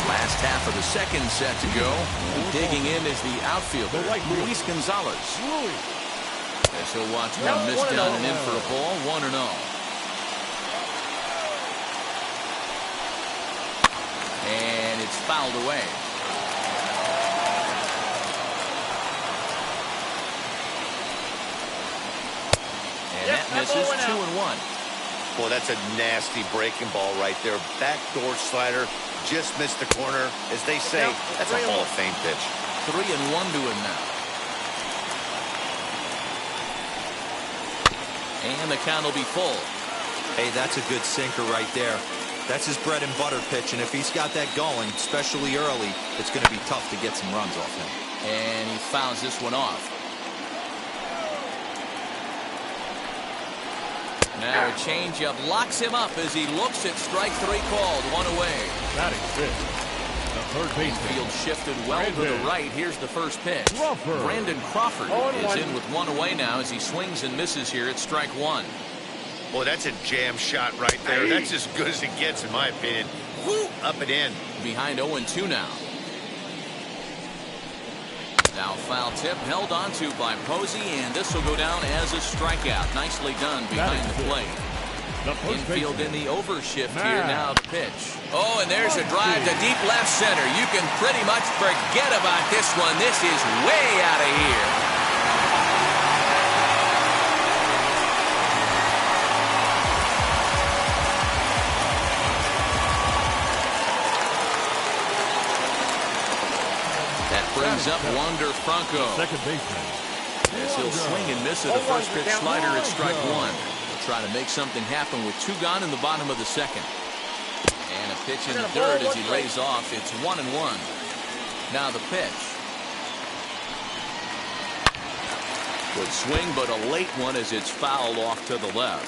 Last half of the second set to go. Digging in is the outfielder, Luis Gonzalez. As he'll watch one miss down and in for a ball, 1-0. And it's fouled away. And that misses, 2-1. Boy, that's a nasty breaking ball right there. Backdoor slider, just missed the corner. As they say, that's a Hall of Fame pitch. 3-1 to him now. And the count will be full. Hey, that's a good sinker right there. That's his bread and butter pitch, and if he's got that going, especially early, it's going to be tough to get some runs off him. And he fouls this one off. Now a changeup locks him up as he looks at strike three called. One away. Batting fifth, the third baseman. Field shifted well to the right. Here's the first pitch. Brandon Crawford is in with one away now as he swings and misses here at strike one. Boy, that's a jam shot right there. That's as good as it gets, in my opinion. Woo, up and in. Behind 0-2 now. Now foul tip held onto by Posey, and this will go down as a strikeout. Nicely done behind the plate. Infield in the overshift here now to pitch. Oh, and there's a drive to deep left center. You can pretty much forget about this one. This is way out of here. Brings up Wander Franco. Second baseman. As he'll swing and miss at a first pitch slider at strike one. He'll try to make something happen with two gone in the bottom of the second. And a pitch in the dirt as he lays off. It's 1-1. Now the pitch. Good swing, but a late one as it's fouled off to the left.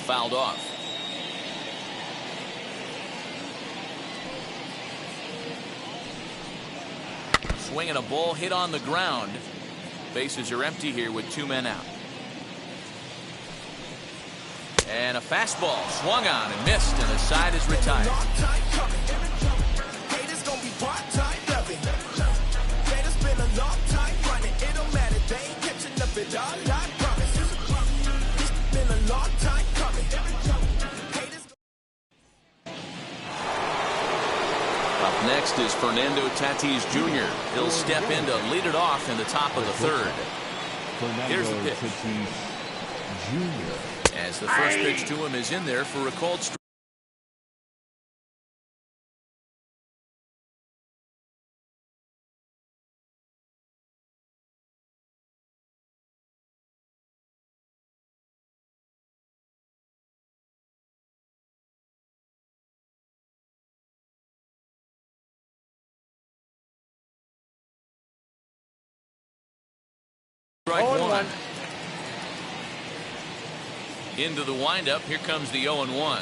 Fouled off. Swinging a ball hit on the ground. Bases are empty here with two men out. And a fastball swung on and missed, and the side is retired. Up next is Fernando Tatis Jr. He'll step in to lead it off in the top of the third. Here's the pitch. As the first pitch to him is in there for a called strike. Strike one. Into the windup. Here comes the 0-1.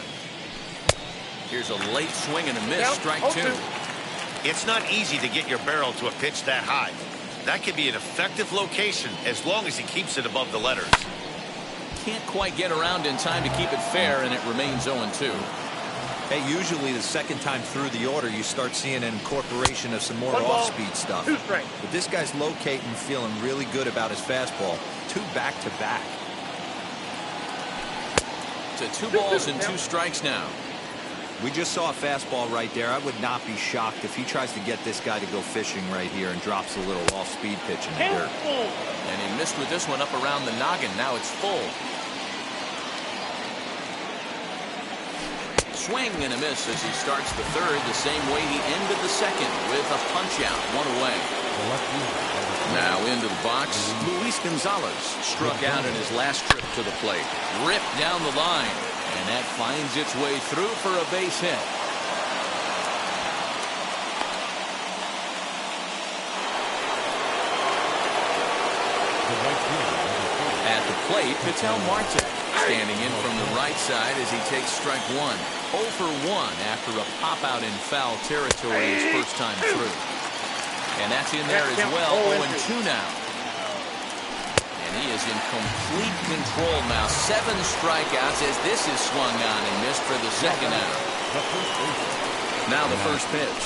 Here's a late swing and a miss. Strike two. It's not easy to get your barrel to a pitch that high. That could be an effective location as long as he keeps it above the letters. Can't quite get around in time to keep it fair, and it remains 0-2. Hey, usually the second time through the order, you start seeing an incorporation of some more off-speed stuff. But this guy's locating, feeling really good about his fastball. Two back-to-back. To 2 balls and 2 strikes now. We just saw a fastball right there. I would not be shocked if he tries to get this guy to go fishing right here and drops a little off-speed pitch in the dirt. And he missed with this one up around the noggin. Now it's full. Swing and a miss as he starts the third the same way he ended the second with a punch out. One away. Now into the box, Luis Gonzalez struck out in his last trip to the plate. Ripped down the line, and that finds its way through for a base hit. At the plate, Ketel Marte standing in from the right side as he takes strike one. 0 for 1 after a pop out in foul territory his first time through. And that's in there as well. 0-2 now. And he is in complete control now. 7 strikeouts as this is swung on and missed for the second out. Now the first pitch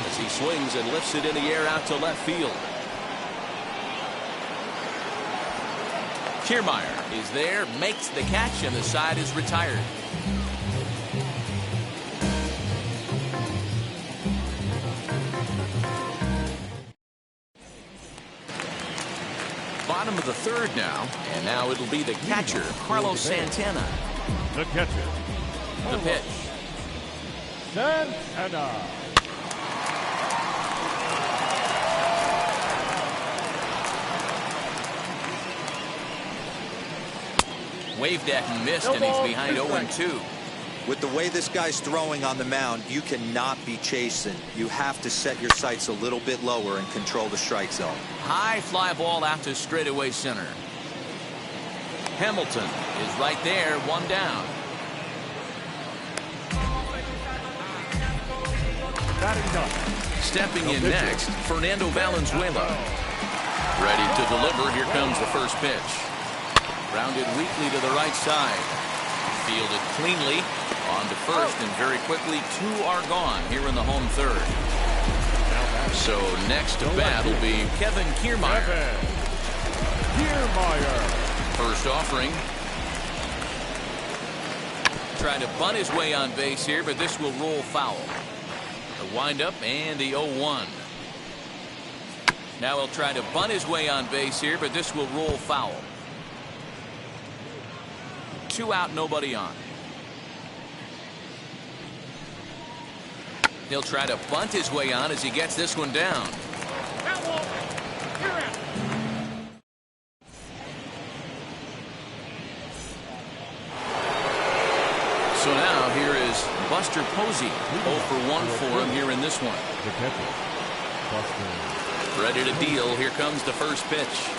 as he swings and lifts it in the air out to left field. Kiermaier is there, makes the catch, and the side is retired. Bottom of the third now, and now it'll be the catcher, Carlos Santana. The catcher. The pitch. Santana. Waved at and missed, and he's behind 0-2. With the way this guy's throwing on the mound, you cannot be chasing. You have to set your sights a little bit lower and control the strike zone. High fly ball out to straightaway center. Hamilton is right there, 1 down. Stepping in next, Fernando Valenzuela. Ready to deliver. Here comes the first pitch. Rounded weakly to the right side. Fielded cleanly on to first, and very quickly 2 are gone here in the home third. So next to bat will be Kevin Kiermaier. First offering. Trying to bunt his way on base here, but this will roll foul. The windup and the 0-1. Now he'll try to bunt his way on base here, but this will roll foul. 2 out, nobody on. He'll try to bunt his way on as he gets this one down. So now here is Buster Posey. 0 for 1 for him here in this one. The catcher. Buster. Ready to deal. Here comes the first pitch.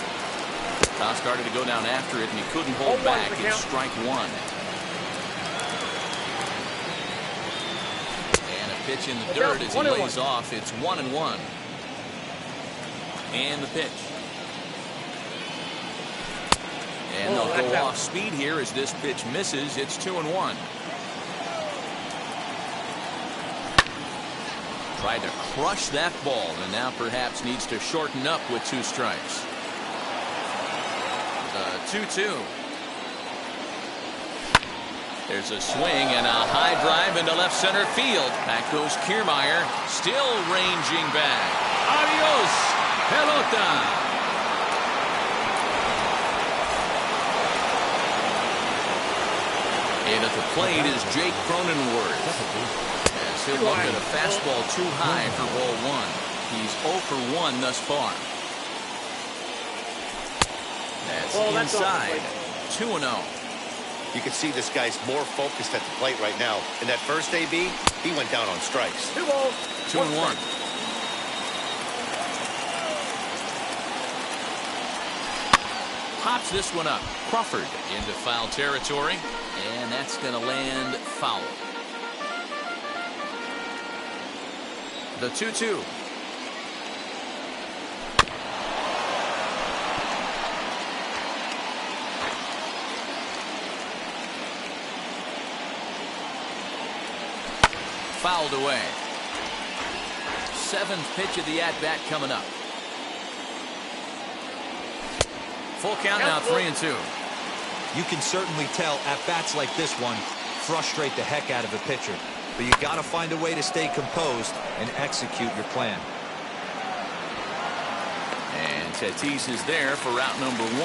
Toss started to go down after it, and he couldn't hold back. It's strike 1. And a pitch in the dirt as he lays off. It's 1-1. And the pitch. And they'll go off speed here as this pitch misses. It's 2-1. Tried to crush that ball, and now perhaps needs to shorten up with 2 strikes. 2-2. There's a swing and a high drive into left center field. Back goes Kiermaier, still ranging back. Adios, pelota. And at the plate is Jake Cronenworth. As he'll look at a fastball too high for ball 1. He's 0 for 1 thus far. That's inside. 2-0. You can see this guy's more focused at the plate right now. In that first AB, he went down on strikes. 2-1. Pops this one up. Crawford into foul territory, and that's going to land foul. The 2-2. Fouled away. 7th pitch of the at-bat coming up. Full count now, 3-2. You can certainly tell at-bats like this one frustrate the heck out of a pitcher. But you got to find a way to stay composed and execute your plan. And Tatis is there for route number 1.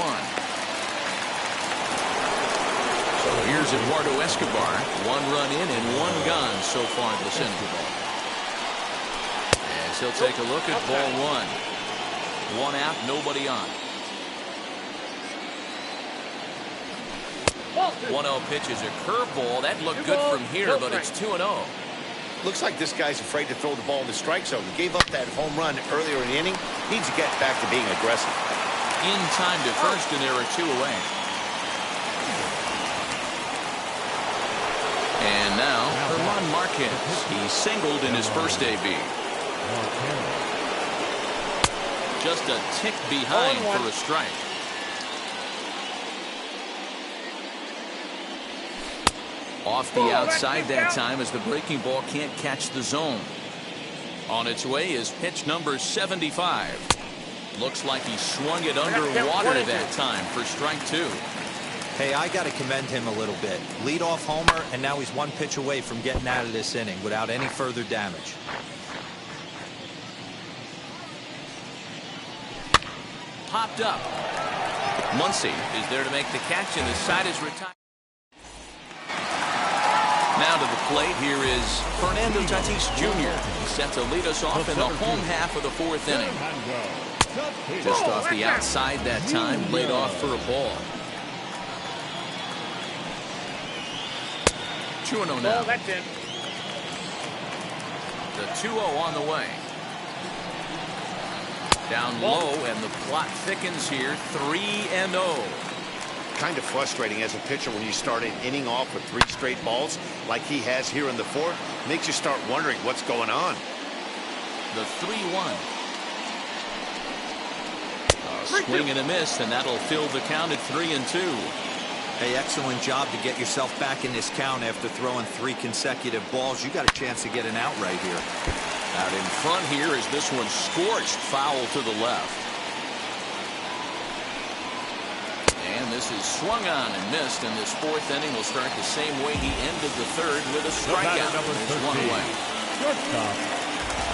So here's Eduardo Escobar. 1 run in and 1 gone so far this inning. As he'll take a look at ball 1. 1 out, nobody on. 1-0 pitch is a curveball. That looked good from here, but it's 2-0. Looks like this guy's afraid to throw the ball in the strike zone. He gave up that home run earlier in the inning. Needs to get back to being aggressive. In time to first, and there are 2 away. And now, German Marquez. He singled in his first AB. just a tick behind for a strike. Off the outside that time as the breaking ball can't catch the zone. On its way is pitch number 75. Looks like he swung it underwater that time for strike 2. Hey, I got to commend him a little bit. Leadoff homer, and now he's one pitch away from getting out of this inning without any further damage. Popped up. Muncy is there to make the catch, and the side is retired. Now to the plate, here is Fernando Tatis Jr. He's set to lead us off in the home half of the 4th inning. Just off the outside that time, laid off for a ball. 2-0 now. That's it. The 2-0 on the way. Down low, and the plot thickens here. 3-0. Kind of frustrating as a pitcher when you start an inning off with 3 straight balls like he has here in the 4th. Makes you start wondering what's going on. The 3-1. Swing and a miss, and that'll fill the count at 3-2. Hey, excellent job to get yourself back in this count after throwing 3 consecutive balls. You got a chance to get an out right here. Out in front here is this one scorched foul to the left. And this is swung on and missed, and this 4th inning will start the same way he ended the 3rd with a strikeout. It's 1 away.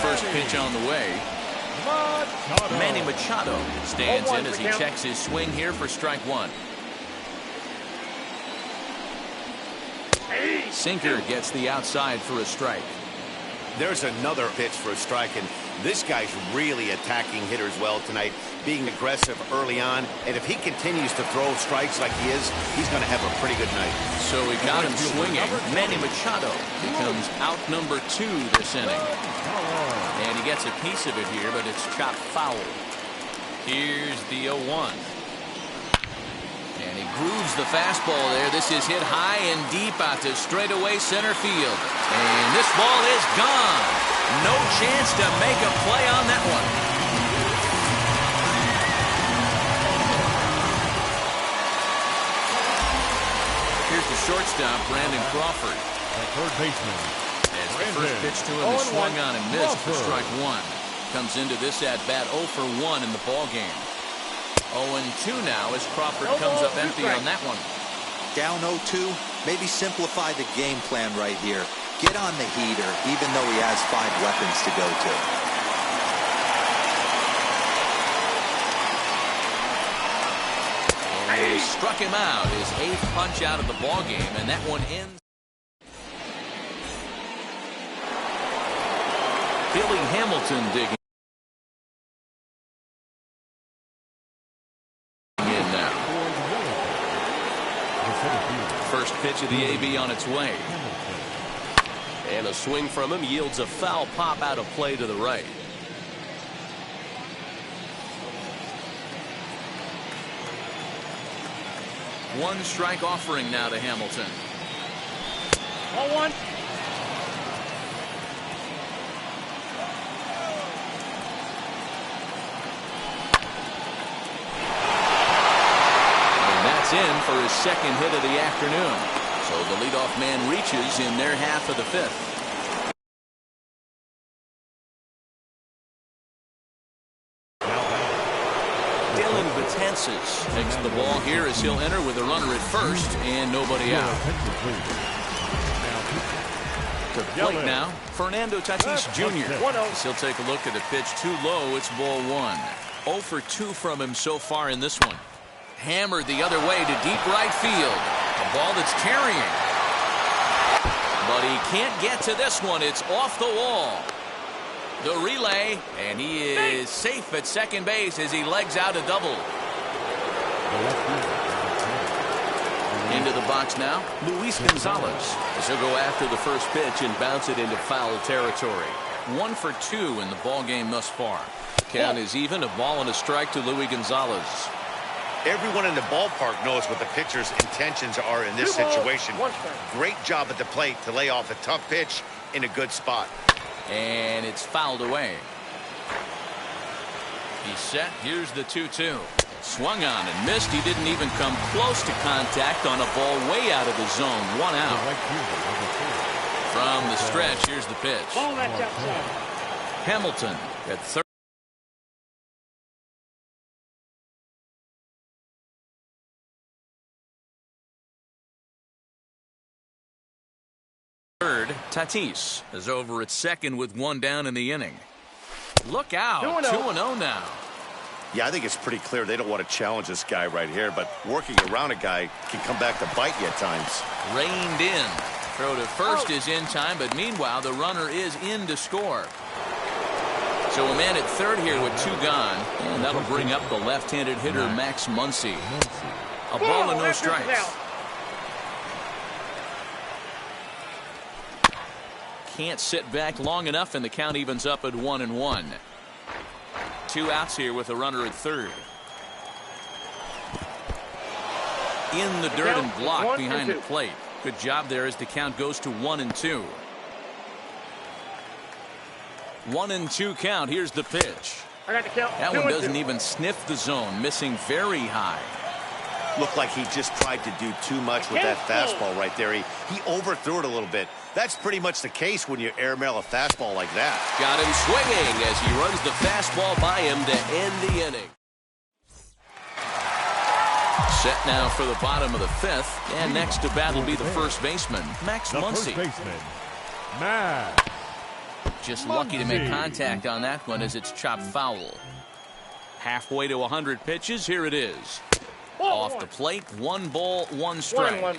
First pitch on the way. Manny Machado stands in as he checks his swing here for strike 1. Sinker gets the outside for a strike. There's another pitch for a strike, and this guy's really attacking hitters well tonight, being aggressive early on, and if he continues to throw strikes like he is, he's going to have a pretty good night. So he got him swinging. Manny Machado becomes out number 2 this inning. And he gets a piece of it here, but it's chopped foul. Here's the 0-1. And he grooves the fastball there. This is hit high and deep out to straightaway center field. And this ball is gone. No chance to make a play on that one. Here's the shortstop, Brandon Crawford. Third baseman. As the first pitch to him is swung on and missed for strike 1. Comes into this at bat 0 for 1 in the ball game. 0-2 now as Crawford comes up empty on that one. Down 0-2, maybe simplify the game plan right here. Get on the heater, even though he has 5 weapons to go to. And he struck him out, his 8th punch out of the ball game, and that one ends. Billy Hamilton digging in now. First pitch of the AB on its way. And a swing from him yields a foul pop out of play to the right. One strike offering now to Hamilton. 1-1. In for his 2nd hit of the afternoon. So the leadoff man reaches in their half of the 5th. Dylan Betances takes the ball here as he'll enter with a runner at first and nobody out. To the plate now, Fernando Tatis Jr. As he'll take a look at the pitch too low. It's ball 1. 0 for 2 from him so far in this one. Hammered the other way to deep right field. A ball that's carrying. But he can't get to this one. It's off the wall. The relay, and he is safe at second base as he legs out a double. Into the box now, Luis Gonzalez. As he'll go after the first pitch and bounce it into foul territory. 1 for 2 in the ball game thus far. Count is even, a ball and a strike to Luis Gonzalez. Everyone in the ballpark knows what the pitcher's intentions are in this situation. Great job at the plate to lay off a tough pitch in a good spot. And it's fouled away. He's set. Here's the 2-2. Swung on and missed. He didn't even come close to contact on a ball way out of the zone. 1 out. From the stretch, here's the pitch. Hamilton at third. Tatis is over at second with 1 down in the inning. Look out. 2-0 now. Yeah, I think it's pretty clear they don't want to challenge this guy right here, but working around a guy can come back to bite you at times. Reined in. Throw to first is in time, but meanwhile the runner is in to score. So a man at third here with 2 gone, and that'll bring up the left-handed hitter Max Muncy. A ball and no strikes. Can't sit back long enough, and the count evens up at 1-1. 2 outs here with a runner at third. In the dirt and blocked behind the plate. Good job there as the count goes to 1-2. 1-2 count. Here's the pitch. I got the count. That one doesn't even sniff the zone, missing very high. Looked like he just tried to do too much with that fastball right there. He overthrew it a little bit. That's pretty much the case when you airmail a fastball like that. Got him swinging as he runs the fastball by him to end the inning. Set now for the bottom of the 5th, and next to bat will be the first baseman, Max Muncy. Just lucky to make contact on that one as it's chopped foul. Halfway to 100 pitches, here it is. Off the plate, 1 ball, 1 strike.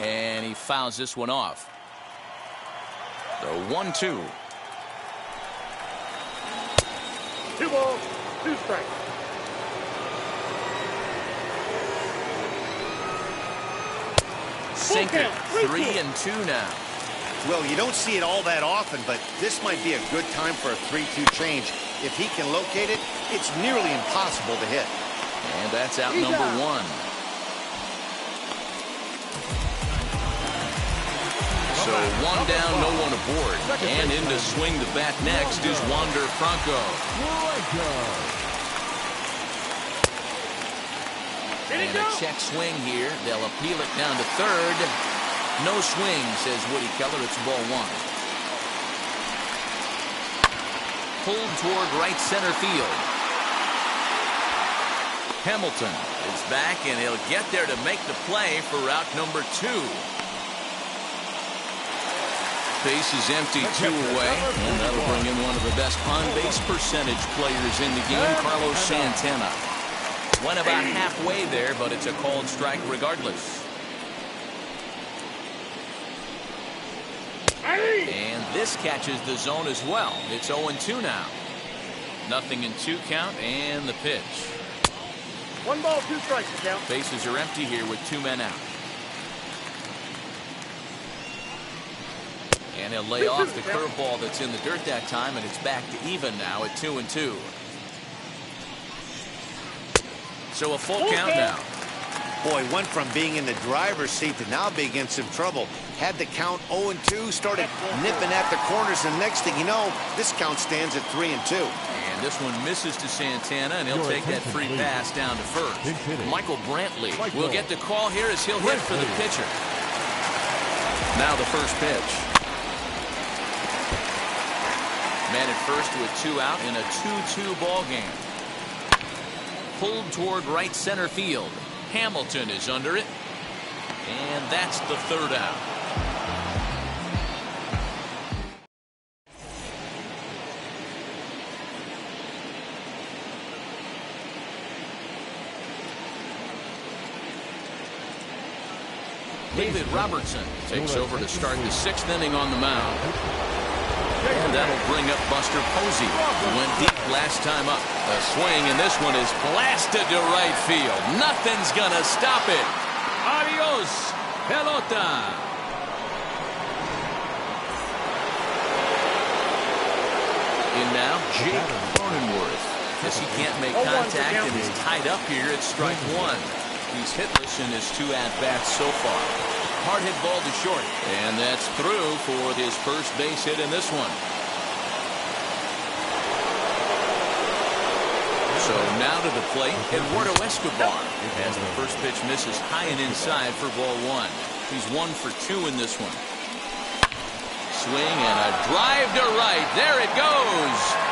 And he fouls this one off. The 1-2. 2 balls, 2 strikes. Sinker. 3-2 now. Well, you don't see it all that often, but this might be a good time for a 3-2 change. If he can locate it, it's nearly impossible to hit. And that's out number 1. So 1 down, no one aboard. And in to swing the bat next is Wander Franco. And a check swing here. They'll appeal it down to third. No swing, says Woody Keller. It's ball 1. Pulled toward right center field. Hamilton is back, and he'll get there to make the play for route number 2. Base is empty, 2 away, and that'll bring in one of the best on-base percentage players in the game, Carlos Santana. Went about halfway there, but it's a called strike regardless. And this catches the zone as well. It's 0-2 now. Nothing in 2 count, and the pitch. 1 ball, 2 strikes, count. Bases are empty here with 2 men out. And he'll lay off the curveball that's in the dirt that time, and it's back to even now at 2-2. So a full count now. Boy, went from being in the driver's seat to now being in some trouble. Had the count 0-2, started nipping at the corners, and next thing you know, this count stands at 3-2. And this one misses to Santana, and he'll take that free pass down to first. Michael Brantley will get the call here as he'll hit for the pitcher. Now the first pitch. Man at first with 2 out in a 2-2 ball game. Pulled toward right center field. Hamilton is under it. And that's the 3rd out. David Robertson takes over to start the 6th inning on the mound. And that'll bring up Buster Posey, who went deep last time up. A swing, and this one is blasted to right field. Nothing's gonna stop it. Adios, pelota. In now, Jake Cronenworth. As he can't make contact and is tied up here at strike 1. He's hitless in his 2 at-bats so far. hard hit ball to short. And that's through for his first base hit in this one. So now to the plate, Eduardo Escobar, as the first pitch misses high and inside for ball one. He's 1 for 2 in this one. Swing and a drive to right. There it goes.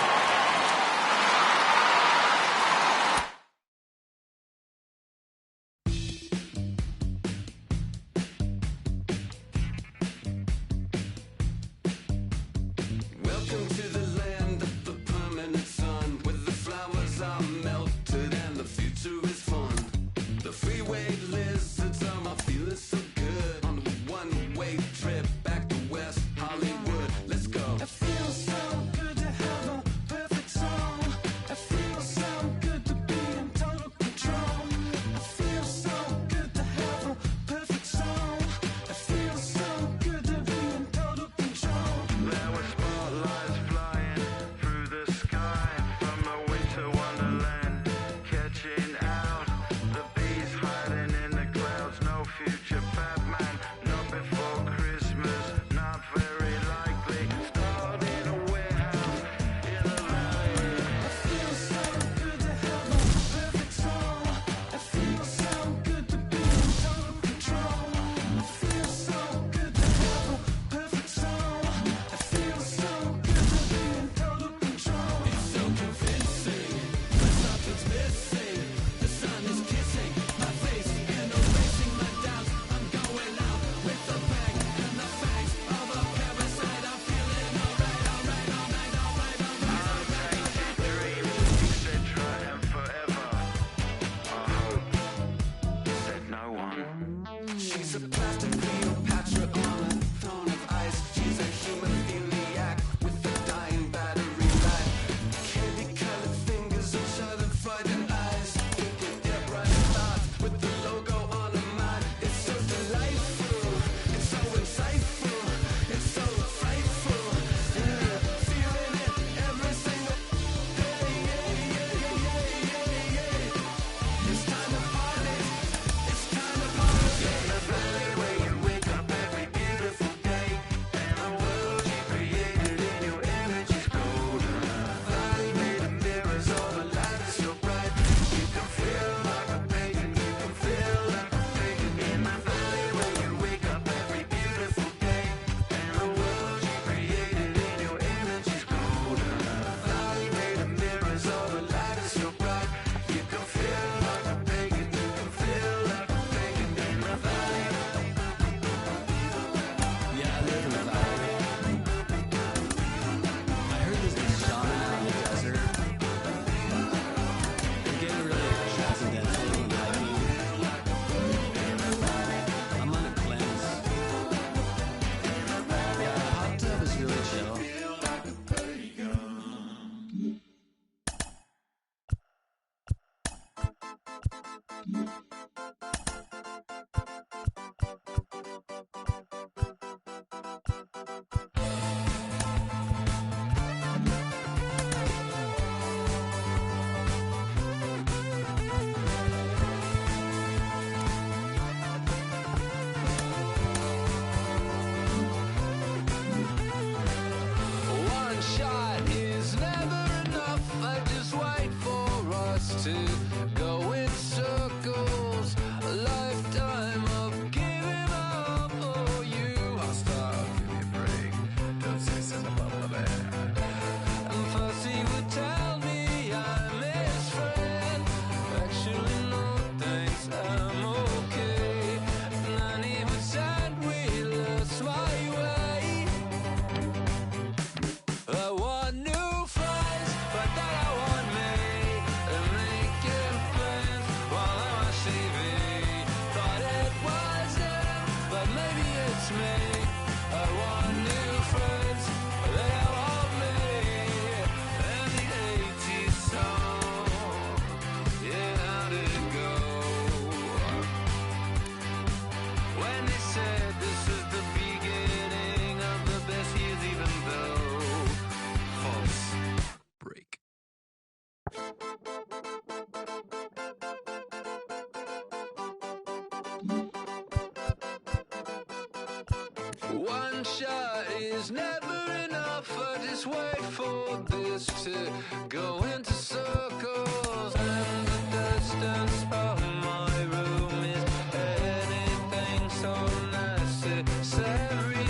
one shot is never enough. I just wait for this to go into circles. And the distance of my room is anything so necessary.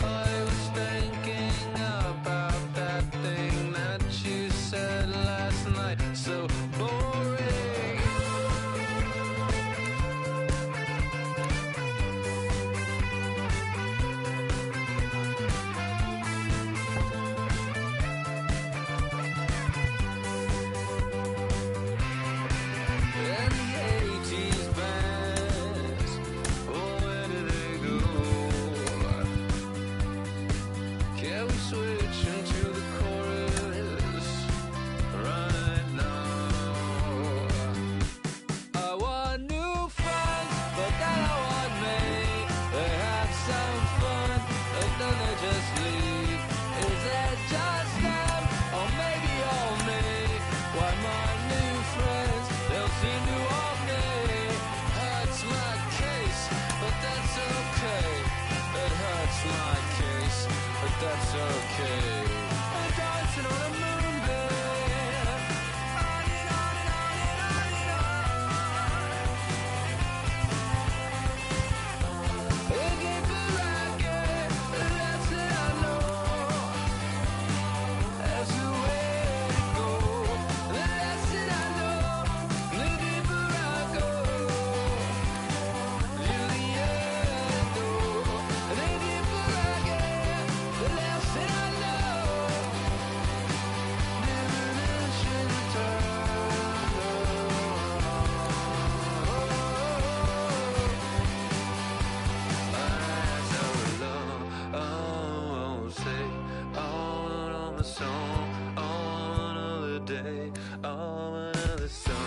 I was thinking about that thing that you said last night. So boring. That's okay. I'm dancing on a moonbeam. On and on and on and on and on. Looking for rocket, that's it I know. That's the way to go. That's it I know. Looking for rocket, Juliet, looking for rocket. The last thing I know, diminishing say on the song, on another day, on another song.